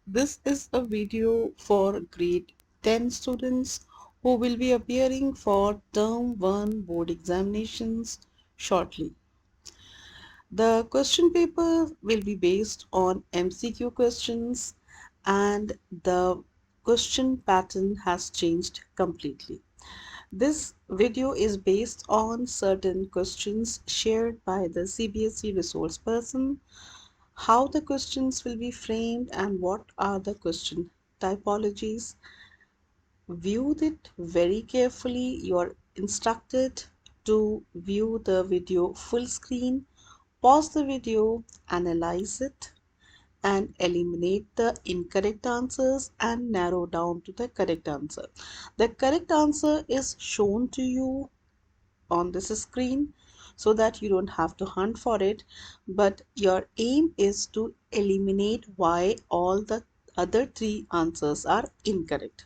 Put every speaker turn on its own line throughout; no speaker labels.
This is a video for grade 10 students who will be appearing for term 1 board examinations shortly. The question paper will be based on MCQ questions and the question pattern has changed completely. This video is based on certain questions shared by the CBSE resource person, how the questions will be framed and what are the question typologies. View it very carefully. You are instructed to view the video full screen, pause the video, analyze it, and eliminate the incorrect answers and narrow down to the correct answer. The correct answer is shown to you on this screen so that you don't have to hunt for it, but your aim is to eliminate why all the other three answers are incorrect.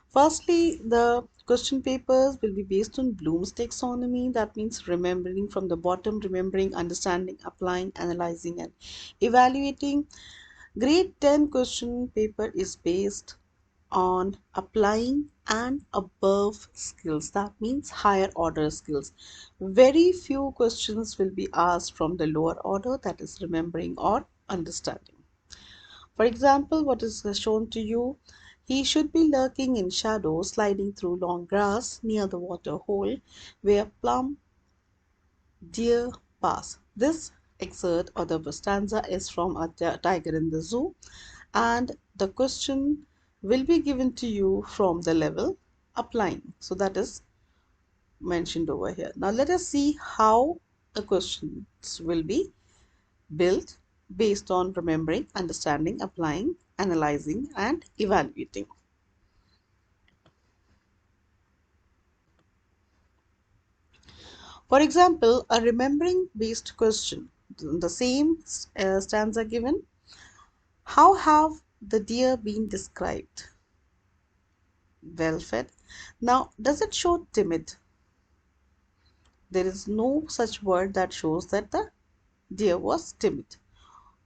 Firstly, the question papers will be based on Bloom's taxonomy. That means remembering from the bottom, remembering, understanding, applying, analyzing, and evaluating. Grade 10 question paper is based on applying and above skills. That means higher order skills. Very few questions will be asked from the lower order, that is remembering or understanding. For example, what is shown to you? He should be lurking in shadow, sliding through long grass near the water hole where plump deer pass. This excerpt or the stanza is from a tiger in the zoo, and the question will be given to you from the level applying. So that is mentioned over here. Now let us see how the questions will be built based on remembering, understanding, applying, analyzing, and evaluating. For example, a remembering based question, the same stanza given. How have the deer been described? Well fed. Now, does it show timid? There is no such word that shows that the deer was timid.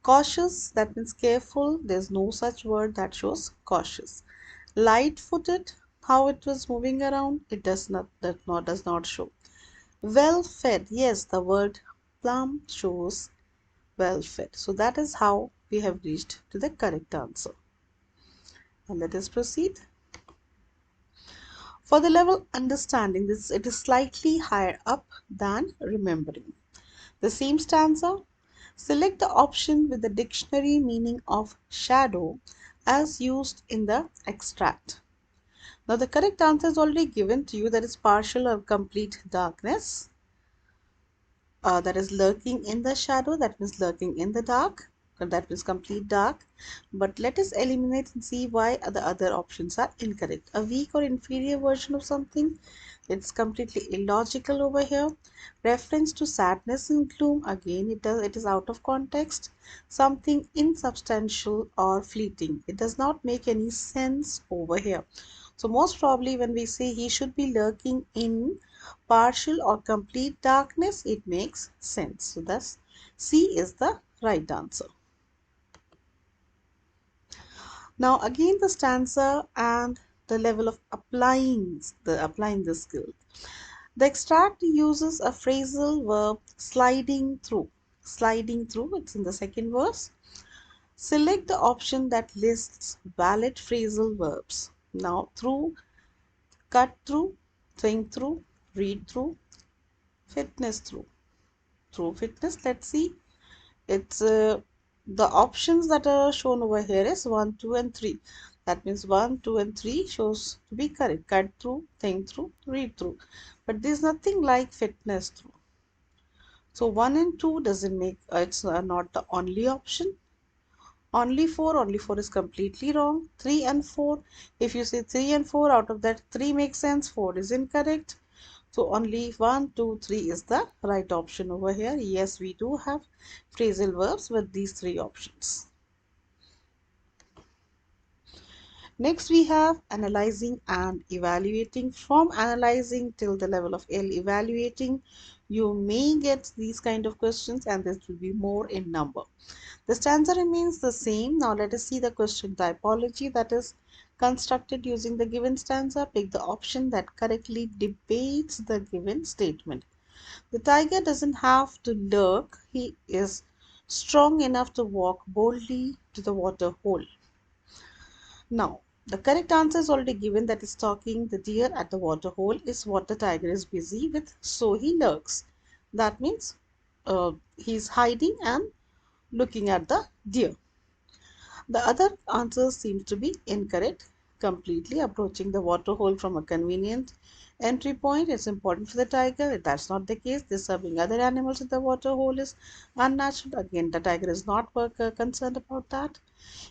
Cautious, that means careful. There's no such word that shows cautious. Light-footed, how it was moving around, it does not show. Well fed, yes, the word plum shows well fed. So that is how we have reached to the correct answer. Now let us proceed. For the level understanding, it is slightly higher up than remembering. The same stanza. Select the option with the dictionary meaning of shadow as used in the extract. Now the correct answer is already given to you, that is partial or complete darkness. That is lurking in the shadow, that means lurking in the dark, that means complete dark. But let us eliminate and see why the other options are incorrect. A weak or inferior version of something, it's completely illogical over here. Reference to sadness and gloom, again it is out of context. Something insubstantial or fleeting, it does not make any sense over here. So most probably when we say he should be lurking in partial or complete darkness, it makes sense. So thus C is the right answer. Now again the stanza and the level of applying the skill. The extract uses a phrasal verb sliding through. Sliding through, it's in the second verse. Select the option that lists valid phrasal verbs. Now through, cut through, think through, read through, fitness through. Through fitness, let's see. It's the options that are shown over here is 1, 2 and 3. That means 1, 2 and 3 shows to be correct. Cut through, think through, read through. But there's nothing like fitness through. So 1 and 2 doesn't make, it's not the only option. Only 4 is completely wrong. 3 and 4, if you say 3 and 4, out of that 3 makes sense, 4 is incorrect. So only 1, 2, 3 is the right option over here. Yes, we do have phrasal verbs with these three options. Next, we have analyzing and evaluating. From analyzing till the level of evaluating, you may get these kind of questions, and this will be more in number. The stanza remains the same. Now let us see the question typology, that is constructed using the given stanza. Pick the option that correctly debates the given statement. The tiger doesn't have to lurk. He is strong enough to walk boldly to the water hole. Now, the correct answer is already given, that is stalking the deer at the water hole is what the tiger is busy with, so he lurks. That means he's hiding and looking at the deer. The other answer seems to be incorrect completely. Approaching the water hole from a convenient entry point is important for the tiger. If that's not the case, disturbing other animals in the water hole is unnatural. Again, the tiger is not concerned about that.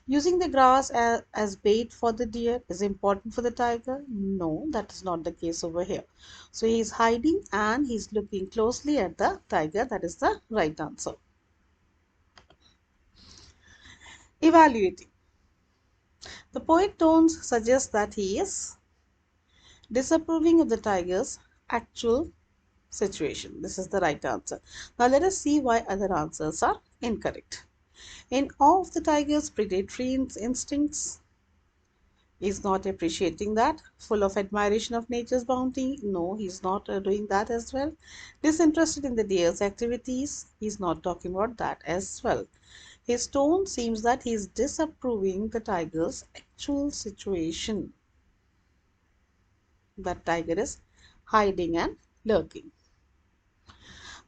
Using the grass as bait for the deer is important for the tiger. No, that is not the case over here. So he is hiding and he's looking closely at the tiger. That is the right answer. Evaluating. The poet tones suggest that he is disapproving of the tiger's actual situation. This is the right answer. Now let us see why other answers are incorrect. In awe of the tiger's predatory instincts, he's not appreciating that. Full of admiration of nature's bounty, no, he's not doing that as well. Disinterested in the deer's activities, he's not talking about that as well. His tone seems that he's disapproving the tiger's actual situation. That tiger is hiding and lurking.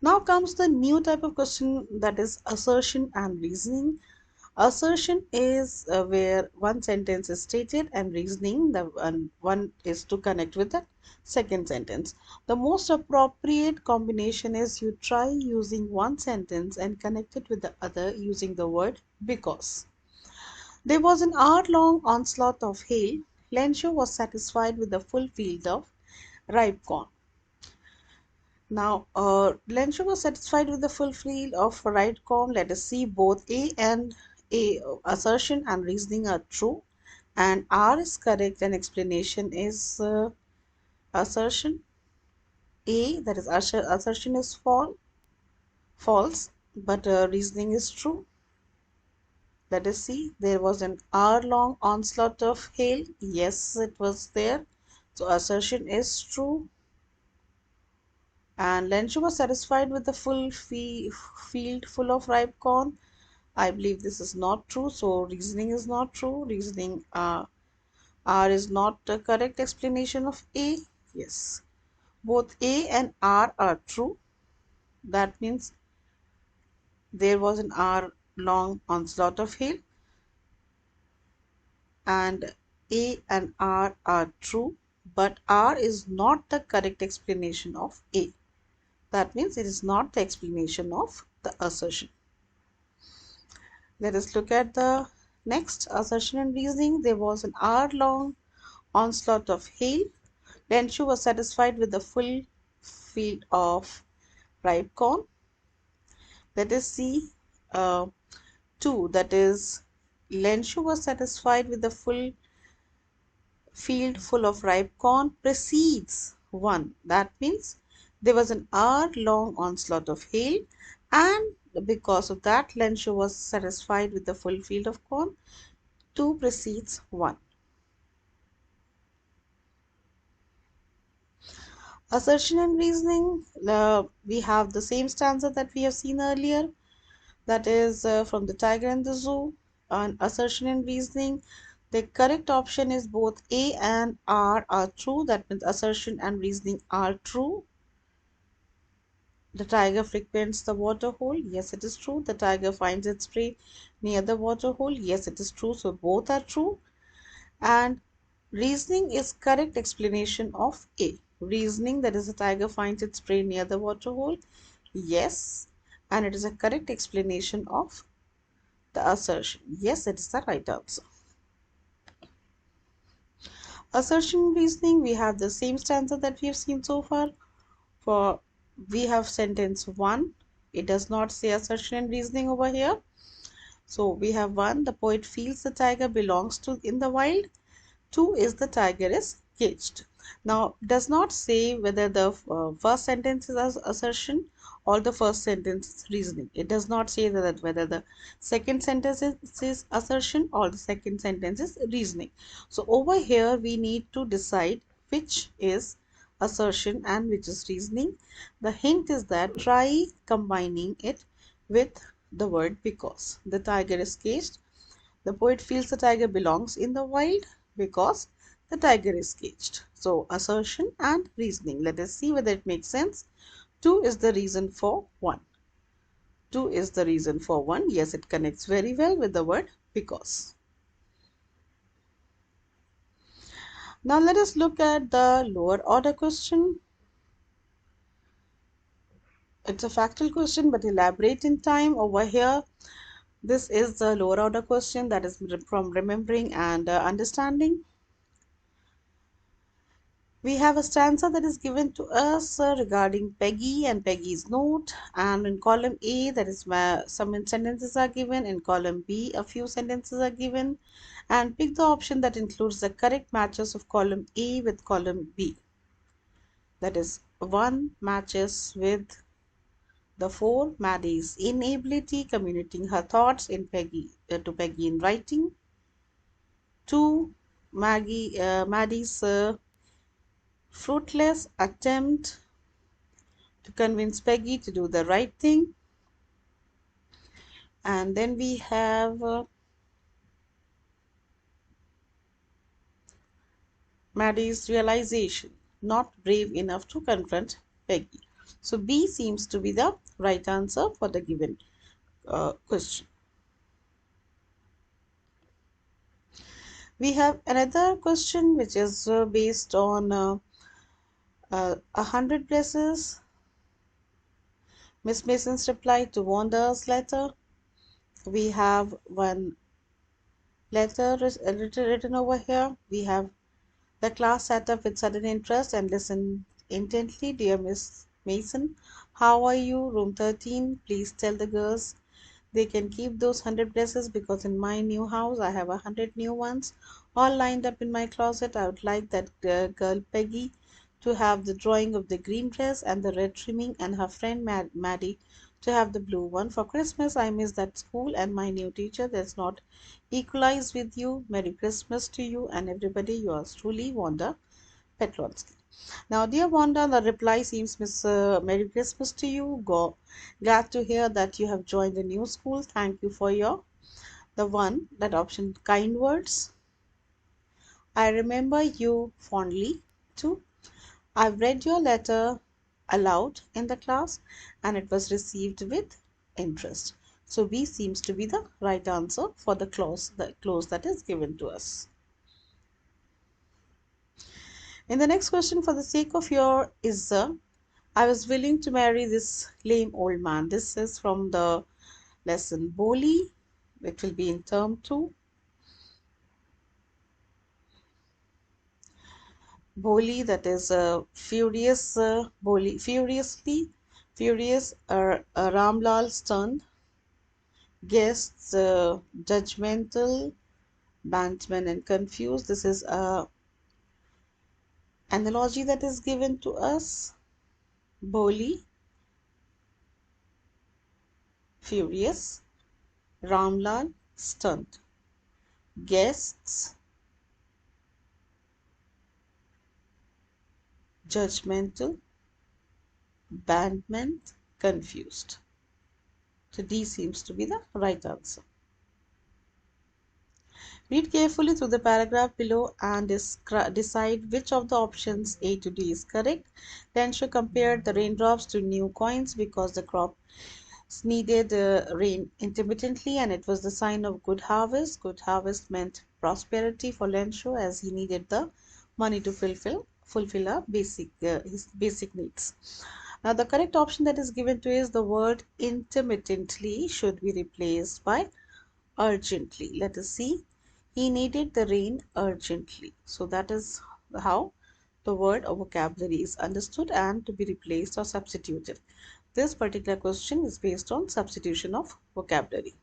Now comes the new type of question, that is assertion and reasoning. Assertion is where one sentence is stated, and reasoning, the one is to connect with the second sentence. The most appropriate combination is you try using one sentence and connect it with the other using the word because. There was an hour-long onslaught of hail. Lenshaw was satisfied with the full field of ripe corn. Now, Lenshaw was satisfied with the full field of ripe corn. Let us see, both A and A, assertion and reasoning are true, and R is correct, and explanation is assertion. A, that is assertion is false, but reasoning is true. Let us see, there was an hour-long onslaught of hail. Yes, it was there. So assertion is true. And Lenshaw was satisfied with the full field full of ripe corn. I believe this is not true. So reasoning is not true. Reasoning R is not a correct explanation of A. Yes. Both A and R are true. That means there was an hour-long onslaught of hail. And A and R are true, but R is not the correct explanation of A. That means it is not the explanation of the assertion. Let us look at the next assertion and reasoning. There was an hour-long onslaught of hail. Lenshaw was satisfied with the full field of ripe corn. Let us see 2, that is Lenshaw was satisfied with the full field full of ripe corn precedes 1. That means there was an hour-long onslaught of hail, and because of that, Lenshaw was satisfied with the full field of corn. 2 precedes 1. Assertion and reasoning, we have the same stanza that we have seen earlier, that is from the Tiger and the Zoo. On assertion and reasoning, the correct option is both A and R are true. That means assertion and reasoning are true. The tiger frequents the water hole. Yes, it is true. The tiger finds its prey near the water hole. Yes, it is true. So both are true. And reasoning is correct explanation of A. Reasoning, that is the tiger finds its prey near the water hole. Yes. And it is a correct explanation of the assertion. Yes, it is the right answer. Assertion and reasoning, we have the same stanza that we have seen so far. For we have sentence 1. It does not say assertion and reasoning over here. So we have 1. The poet feels the tiger belongs to in the wild. Two is the tiger is caged. Now, does not say whether the first sentence is assertion or the first sentence is reasoning. It does not say that whether the second sentence is assertion or the second sentence is reasoning. So over here, we need to decide which is assertion and which is reasoning. The hint is that try combining it with the word because. The tiger is caged. The poet feels the tiger belongs in the wild because the tiger is caged. So, assertion and reasoning. Let us see whether it makes sense. Two is the reason for one. Two is the reason for one. Yes, it connects very well with the word because. Now, let us look at the lower order question. It's a factual question but elaborate in time. Over here, this is the lower order question, that is from remembering and understanding. We have a stanza that is given to us regarding Peggy and Peggy's note, and in column A, that is where some sentences are given. In column B, a few sentences are given, and pick the option that includes the correct matches of column A with column B. That is, 1 matches with the 4, Maddie's inability communicating her thoughts to Peggy in writing. 2, Maddie's fruitless attempt to convince Peggy to do the right thing. And then we have Maddie's realization, not brave enough to confront Peggy. So B seems to be the right answer for the given question. We have another question which is based on 100 places. Miss Mason's reply to Wanda's letter. We have one letter written over here. We have the class sat up with sudden interest and listened intently. Dear Miss Mason, how are you? Room 13. Please tell the girls they can keep those 100 dresses because in my new house I have 100 new ones all lined up in my closet. I would like that girl Peggy to have the drawing of the green dress and the red trimming, and her friend Maddie to have the blue one. For Christmas, I miss that school and my new teacher. That's not equalized with you. Merry Christmas to you and everybody. Yours truly, Wanda Petronsky. Now, dear Wanda, the reply seems Miss Merry Christmas to you. Glad to hear that you have joined the new school. Thank you for that option, kind words. I remember you fondly too. I've read your letter aloud in the class and it was received with interest. So B seems to be the right answer for the clause that is given to us. In the next question, for the sake of your Izza, I was willing to marry this lame old man. This is from the lesson Boli. It will be in term 2. Boli, that is furious, Ramlal stunned, guests judgmental, bantman and confused. This is a analogy that is given to us. Boli, furious, Ramlal stunned, guests judgmental, bantman confused. So D seems to be the right answer. Read carefully through the paragraph below and decide which of the options A to D is correct. Lensho compared the raindrops to new coins because the crops needed rain intermittently and it was the sign of good harvest. Good harvest meant prosperity for Lensho as he needed the money to fulfill his basic needs. Now the correct option that is given to is the word intermittently should be replaced by urgently. Let us see. He needed the rain urgently. So that is how the word or vocabulary is understood and to be replaced or substituted. This particular question is based on substitution of vocabulary.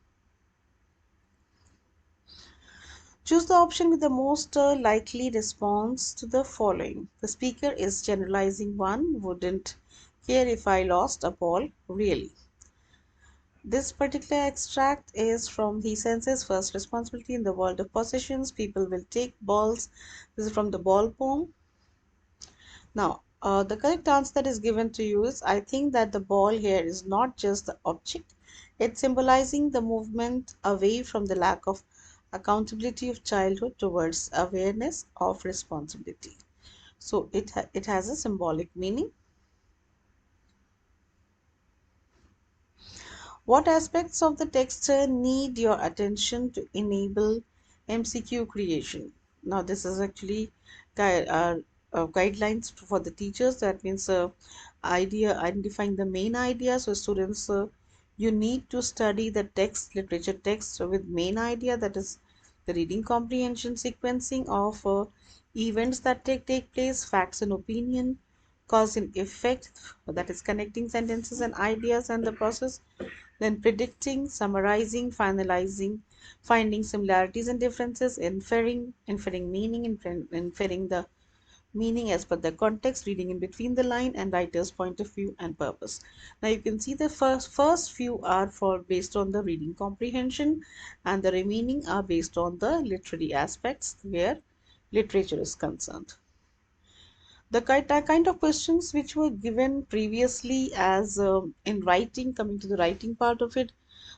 Choose the option with the most likely response to the following. The speaker is generalizing one, wouldn't care if I lost a ball, really. This particular extract is from He Senses First Responsibility in the World of Possessions. People will take balls. This is from the ball poem. Now, the correct answer that is given to you is I think that the ball here is not just the object, it's symbolizing the movement away from the lack of accountability of childhood towards awareness of responsibility. So it has a symbolic meaning. What aspects of the text need your attention to enable MCQ creation? Now, this is actually guidelines for the teachers. That means identifying the main idea. So, students, you need to study the text, literature text with main idea, that is the reading comprehension, sequencing of events that take place, facts and opinion, cause and effect, that is connecting sentences and ideas and the process, then predicting, summarizing, finalizing, finding similarities and differences, inferring meaning, inferring the meaning as per the context, reading in between the line, and writer's point of view and purpose. Now you can see the first few are for based on the reading comprehension, and the remaining are based on the literary aspects where literature is concerned. The kind of questions which were given previously as in writing, coming to the writing part of it,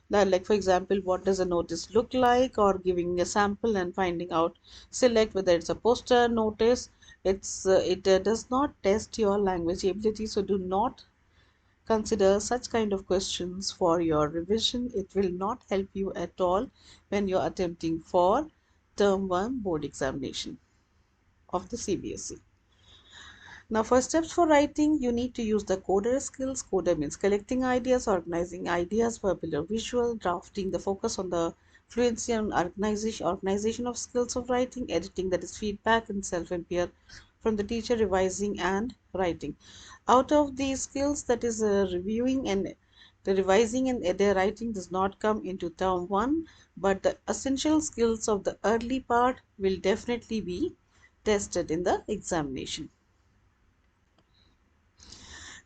that like for example, what does a notice look like, or giving a sample and finding out, select whether it's a poster notice. It does not test your language ability, so do not consider such kind of questions for your revision. It will not help you at all when you're attempting for term 1 board examination of the CBSE. Now, for steps for writing, you need to use the coder skills. Coder means collecting ideas, organizing ideas, verbal or visual, drafting, the focus on the fluency and organization of skills of writing, editing, that is feedback and self-impaired from the teacher, revising and writing. Out of these skills, that is reviewing and the revising and the writing does not come into term 1, but the essential skills of the early part will definitely be tested in the examination.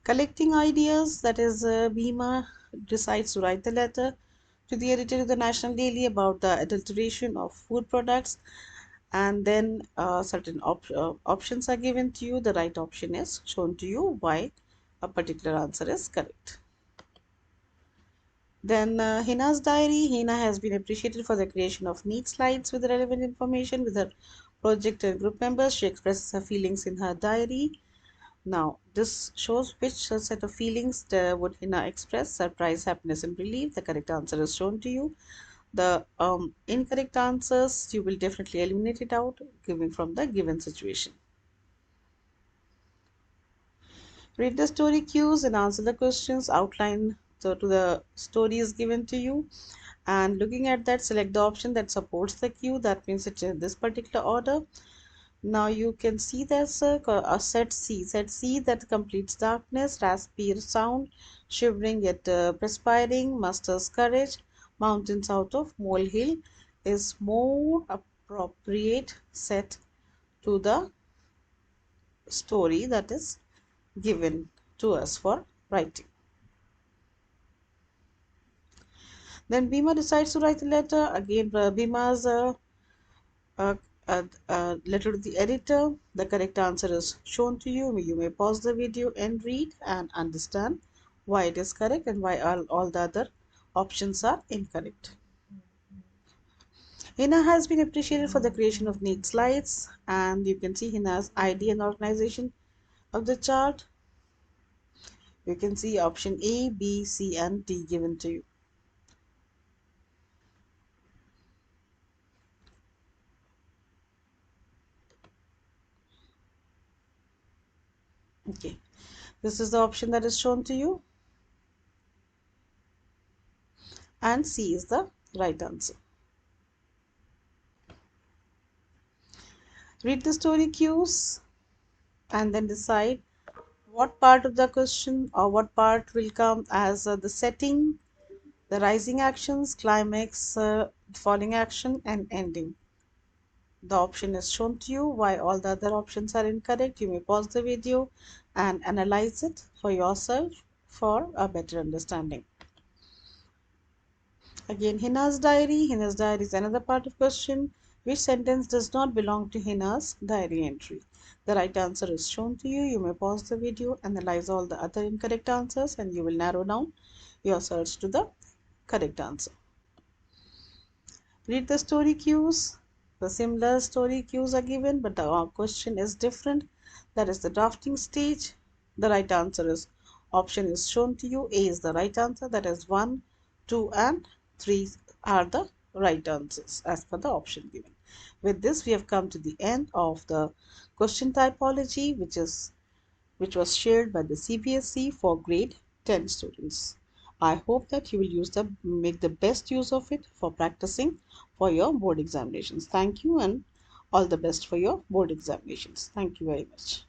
Collecting ideas, that is Bhima decides to write the letter to the editor of the National Daily about the adulteration of food products, and then certain options are given to you. The right option is shown to you why a particular answer is correct. Then Hina's diary. Hina has been appreciated for the creation of neat slides with relevant information with her project and group members. She expresses her feelings in her diary. Now, this shows which set of feelings would Hina express: surprise, happiness, and relief. The correct answer is shown to you. The incorrect answers, you will definitely eliminate it out, giving from the given situation. Read the story cues and answer the questions. Outline to the story is given to you. And looking at that, select the option that supports the cue. That means it's in this particular order. Now you can see there's a set C. Set C, that completes darkness, raspy sound, shivering yet perspiring, musters courage, mountains out of molehill is more appropriate set to the story that is given to us for writing. Then Bhima decides to write a letter. Again, Bhima's uh, letter to the editor. The correct answer is shown to you. You may pause the video and read and understand why it is correct and why all the other options are incorrect. Hina has been appreciated for the creation of neat slides, and you can see Hina's idea and organization of the chart. You can see option A, B, C, and D given to you. Okay, this is the option that is shown to you, and C is the right answer. Read the story cues and then decide what part of the question or what part will come as the setting, the rising actions, climax, falling action, and ending. The option is shown to you. Why all the other options are incorrect, you may pause the video and analyze it for yourself for a better understanding. Again, Hinas Diary. Hinas Diary is another part of question. Which sentence does not belong to Hinas Diary entry? The right answer is shown to you. You may pause the video, analyze all the other incorrect answers, and you will narrow down your search to the correct answer. Read the story cues. The similar story cues are given, but the question is different. That is the drafting stage. The right answer is option is shown to you. A is the right answer. That is 1, 2, and 3 are the right answers as per the option given. With this, we have come to the end of the question typology, which was shared by the CBSE for grade 10 students. I hope that you will make the best use of it for practicing for your board examinations. Thank you and all the best for your board examinations. Thank you very much.